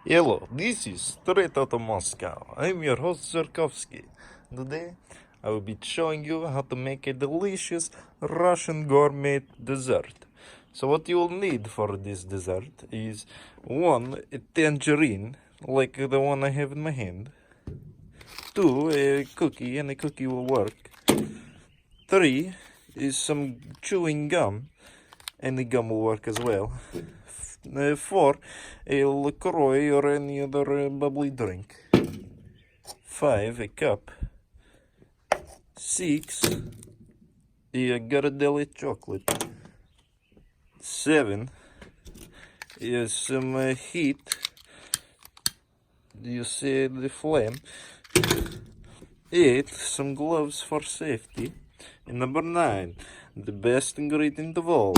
Hello, this is Straight Outta Moscow. I'm your host Zerkovsky. Today, I will be showing you how to make a delicious Russian gourmet dessert. So what you will need for this dessert is 1. A tangerine, like the one I have in my hand. 2. A cookie, and a cookie will work. 3. Is some chewing gum, and the gum will work as well. 4. A LaCroix or any other bubbly drink. 5. A cup. 6. A Ghirardelli chocolate. 7. Is some heat. You see the flame. 8. Some gloves for safety. And number 9, the best ingredient of all,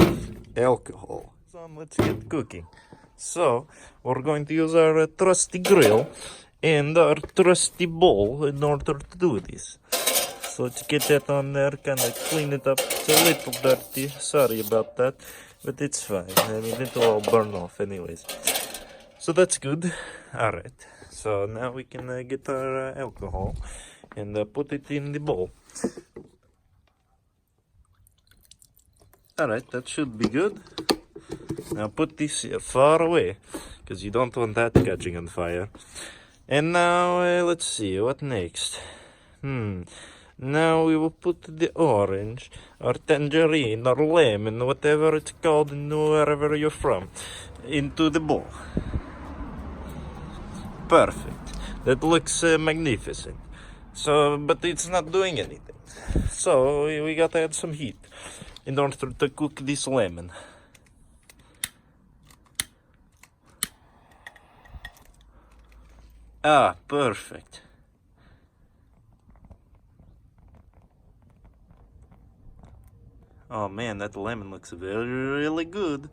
alcohol. So let's get cooking. So we're going to use our trusty grill and our trusty bowl in order to do this. So let's get that on there, kind of clean it up. It's a little dirty, sorry about that, but it's fine. I mean, it will all burn off anyways. So that's good. Alright, so now we can get our alcohol and put it in the bowl. Alright, that should be good. Now put this here far away, because you don't want that catching on fire. And now, let's see, what next? Now we will put the orange, or tangerine, or lemon, whatever it's called in wherever you're from, into the bowl. Perfect. That looks magnificent. So, but it's not doing anything. So, we gotta add some heat in order to cook this lemon. Ah, perfect. Oh man, that lemon looks really good.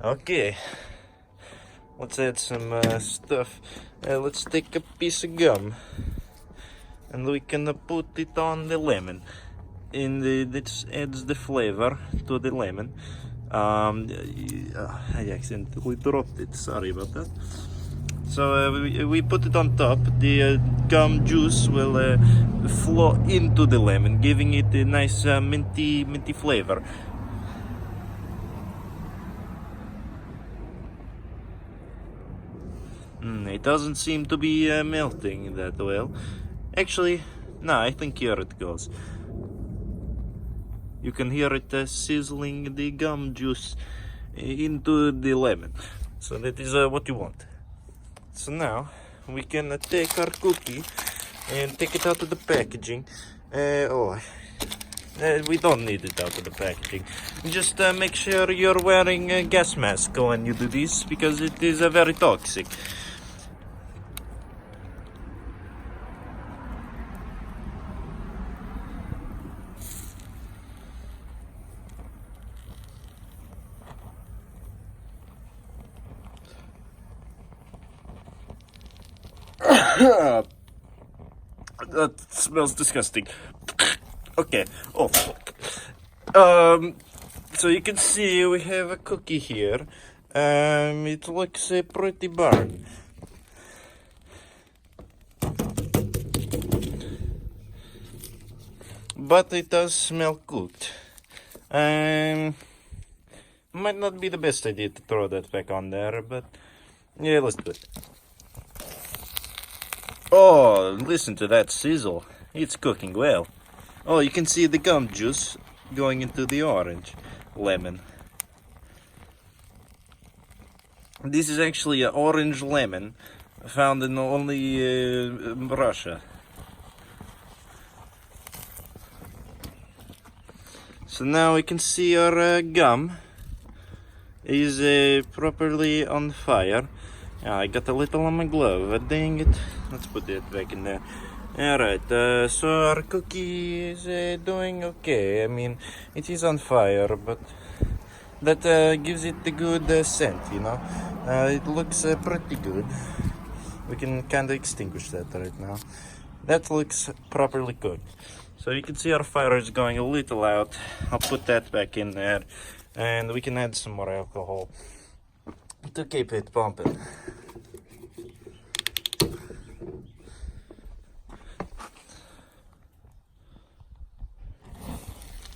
Okay, let's add some stuff. Let's take a piece of gum and we can put it on the lemon. This adds the flavor to the lemon. I accidentally dropped it, sorry about that. So we put it on top. The gum juice will flow into the lemon, giving it a nice minty flavor. It doesn't seem to be melting that well. Actually, no, I think here it goes. You can hear it sizzling the gum juice into the lemon. So that is what you want. So now we can take our cookie and take it out of the packaging. We don't need it out of the packaging. Just make sure you're wearing a gas mask when you do this, because it is very toxic. That smells disgusting. Okay. Oh, fuck. So you can see we have a cookie here. It looks pretty burnt. But it does smell cooked. Might not be the best idea to throw that back on there, but yeah, let's do it. Oh, listen to that sizzle. It's cooking well. Oh, you can see the gum juice going into the orange lemon. This is actually an orange lemon found in only Russia. So now we can see our gum is properly on fire. I got a little on my glove, dang it. Let's put it back in there. Alright, so our cookie is doing okay. I mean, it is on fire, but that gives it a good scent, you know. It looks pretty good. We can kind of extinguish that right now. That looks properly cooked. So you can see our fire is going a little out. I'll put that back in there, and we can add some more alcohol to keep it pumping.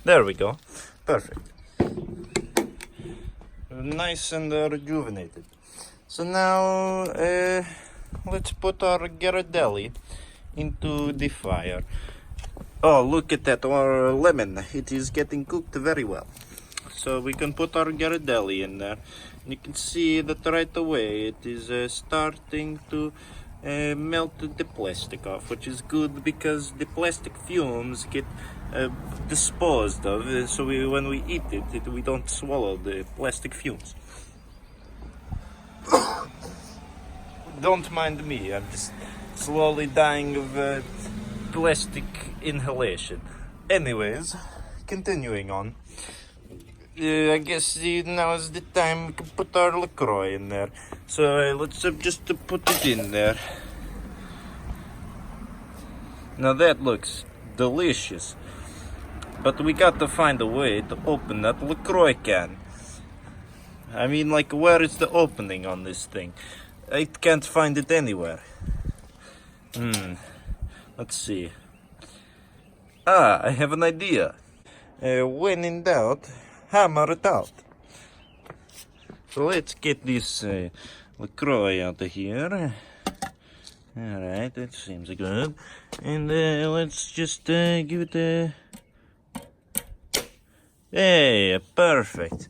There we go. Perfect. Nice and rejuvenated. So now let's put our ghirardelli into the fire. Oh, look at that, our lemon. It is getting cooked very well. So we can put our ghirardelli in there. You can see that right away it is starting to melt the plastic off, which is good because the plastic fumes get disposed of. So when we eat it, we don't swallow the plastic fumes. Don't mind me, I'm just slowly dying of plastic inhalation. Anyways, continuing on. I guess now is the time we can put our LaCroix in there. So let's just put it in there. Now that looks delicious. But we got to find a way to open that LaCroix can. I mean, like, where is the opening on this thing? I can't find it anywhere. Let's see. I have an idea. When in doubt, hammer it out. So let's get this LaCroix out of here. Alright, that seems good. And let's just give it a... Hey, perfect.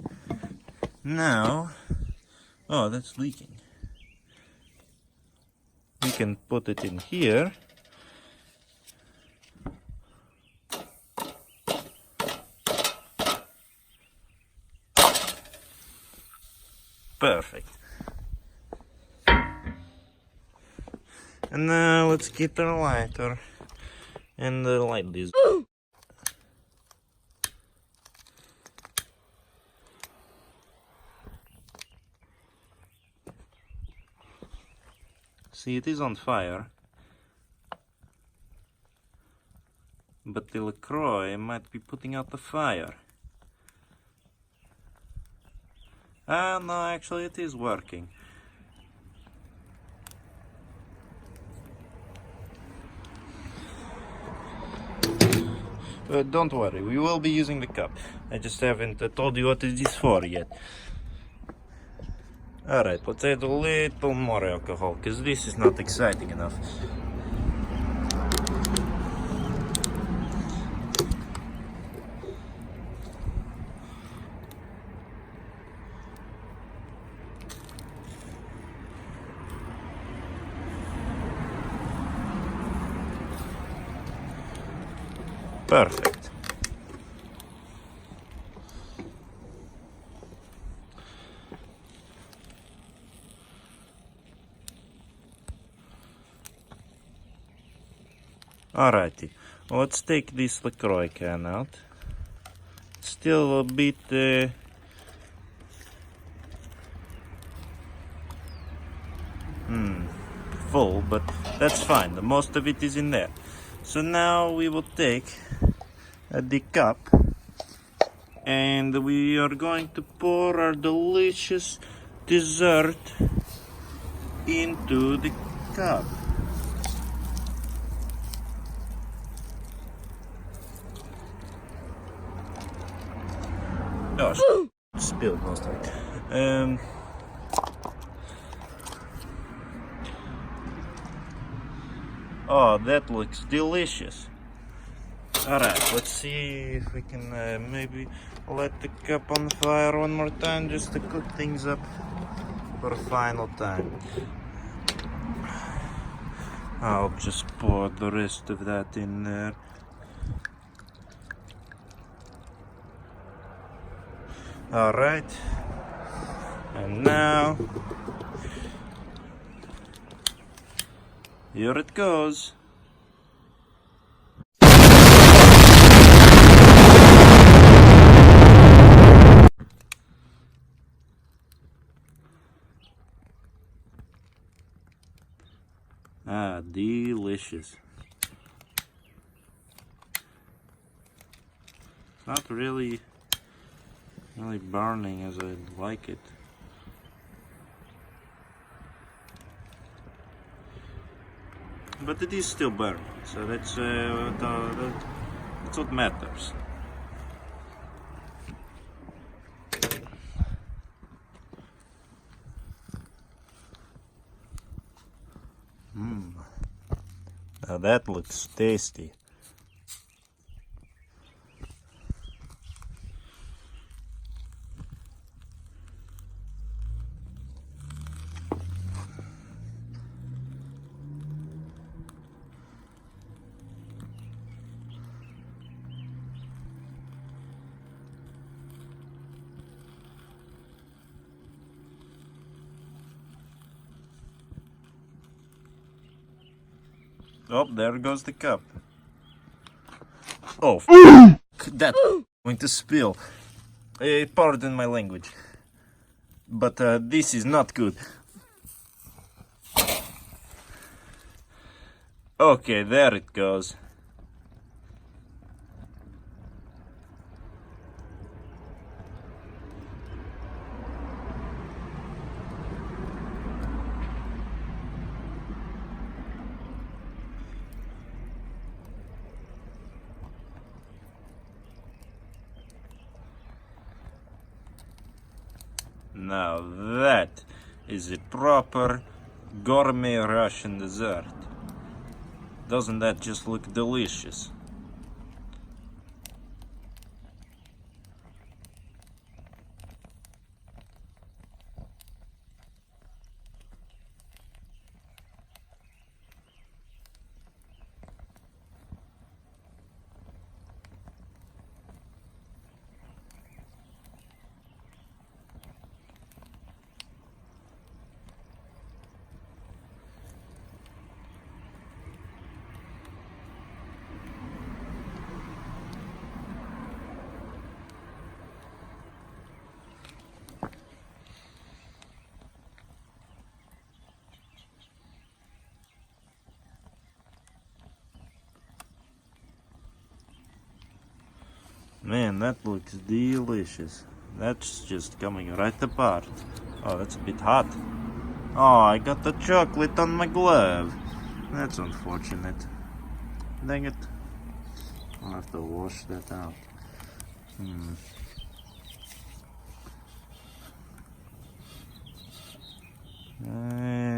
Now... Oh, that's leaking. We can put it in here. Perfect. And now let's get our lighter and light this. See, it is on fire, but the LaCroix might be putting out the fire. No, actually it is working. Don't worry, we will be using the cup. I just haven't told you what it is for yet. Alright, let's add a little more alcohol, because this is not exciting enough. Perfect. Alrighty, let's take this LaCroix can out. Still a bit full, but that's fine. The most of it is in there. So now we will take the cup and we are going to pour our delicious dessert into the cup. Oh, spilled most of it. Oh, that looks delicious. Alright, let's see if we can maybe let the cup on fire one more time just to cook things up for a final time. I'll just pour the rest of that in there. Alright, and now here it goes. Ah, delicious. Not really burning as I like it. But it is still burning, so that's what matters. Now that looks tasty. Oh, there goes the cup. Oh, that's going to spill. Pardon my language. But this is not good. Okay, there it goes. Now that is a proper gourmet Russian dessert. Doesn't that just look delicious? Man, that looks delicious. That's just coming right apart. Oh, that's a bit hot. Oh, I got the chocolate on my glove. That's unfortunate. Dang it. I'll have to wash that out.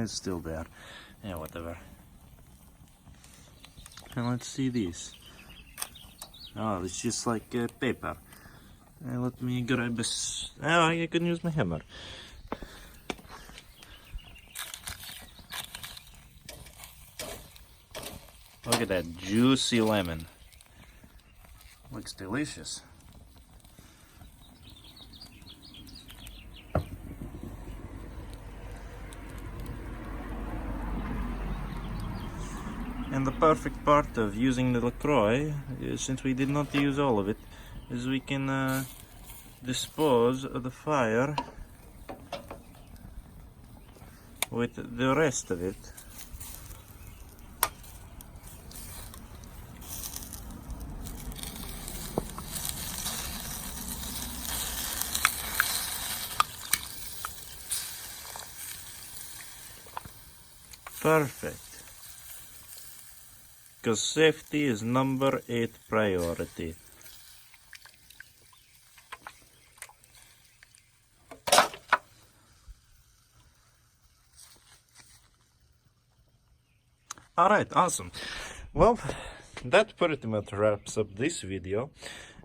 It's still there. Yeah, whatever. And let's see this. Oh, it's just like paper. Let me grab this. Oh, I can use my hammer. Look at that juicy lemon. Looks delicious. And the perfect part of using the LaCroix, since we did not use all of it, is we can dispose of the fire with the rest of it. Perfect. Because safety is number 8 priority. Alright, awesome. Well, that pretty much wraps up this video.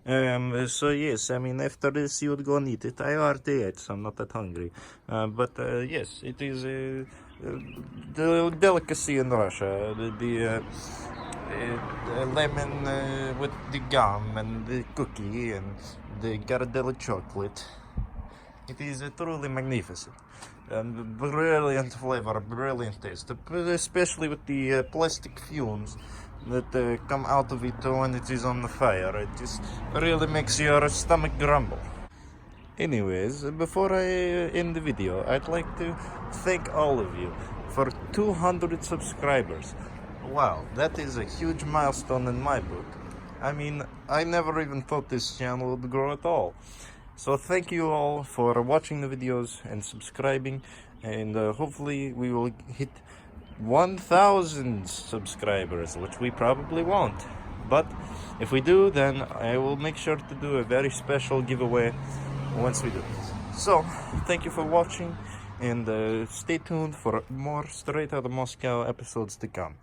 So yes, I mean, after this you would go and eat it. I already ate, so I'm not that hungry. But yes, it is the delicacy in Russia. The lemon with the gum and the cookie and the Gardella chocolate. It is truly magnificent. And brilliant flavor, brilliant taste, especially with the plastic fumes that come out of it when it is on the fire. It just really makes your stomach grumble. Anyways, before I end the video, I'd like to thank all of you for 200 subscribers. Wow, that is a huge milestone in my book. I mean, I never even thought this channel would grow at all. So thank you all for watching the videos and subscribing, and hopefully we will hit 1,000 subscribers, which we probably won't. But if we do, then I will make sure to do a very special giveaway once we do. So, thank you for watching, And stay tuned for more Straight Outta Moscow episodes to come.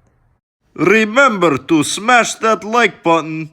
Remember to smash that like button.